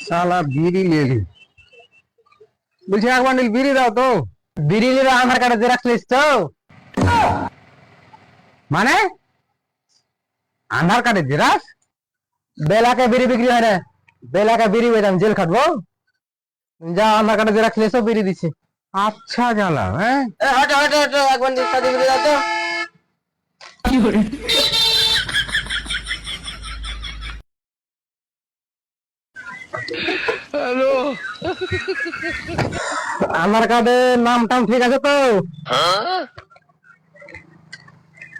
শালা বিড়ি লেগে বলছি এক বান্ডিল বিড়ি দাও তো। বিড়ি নিলে আধার কার্ডে জেরক্স লিস তো মানে আধার কার্ডে জেরক্স বেলাকে বিড়ি বিক্রি হয় না, বেলাকে বিড়ি বেদাম জেল খাটবো। যা আধার কার্ডে জেরক্স লিস বিড়ি দিচ্ছি। আচ্ছা জ্বালা হ্যাঁ হটো হটো হটো এক বান্ডিল সাথে বিড়ি দাও তো। কি করে হ্যালো আধার কার্ডে নাম টাম ঠিক আছে তো?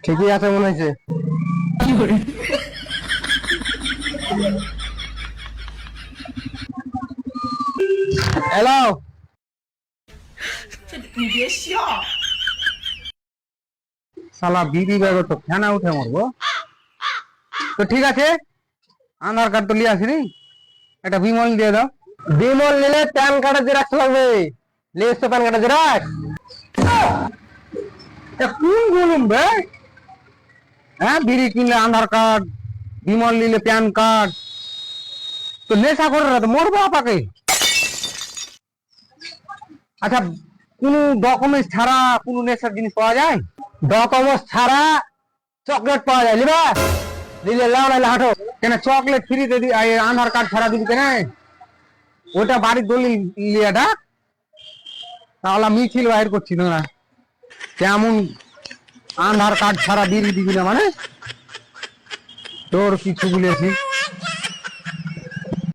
ঠিকই আছে মনে হচ্ছে। হ্যালো শালা বিড়ি ব্যাগ তো ফেনা উঠে মরবো। তো ঠিক আছে আধার কার্ড তো নিয়ে আসিনি, একটা বিমল দিয়ে দাও। বিমল নিলে প্যান কার্ডের জেরক্স লাগবে, লিস তো প্যান কার্ডের জেরক্স। কোন বলুন ভাই হ্যাঁ বিড়ি কিনলে আধার কার্ড, বিমল নিলে প্যান কার্ড, তো নেশা করে না তো মরবো আপাকে। আচ্ছা কোন ডকুমেন্টস ছাড়া কোন নেশার জিনিস পাওয়া যায়? ডকুমেন্টস ছাড়া চকলেট পাওয়া যায়, লিবা দিলে লাও নাইলে হাঁটো। কেন চকলেট ফ্রিতে দি আধার কার্ড ছাড়া দিবি কেন? ওটা বাড়ির দলিল লিয়াটা তাহলে মিছিল বাইর করছিল না কেমন আধার কার্ড ছাড়া বিড়ি দিবি না মানে তোর কিছু বলেছি।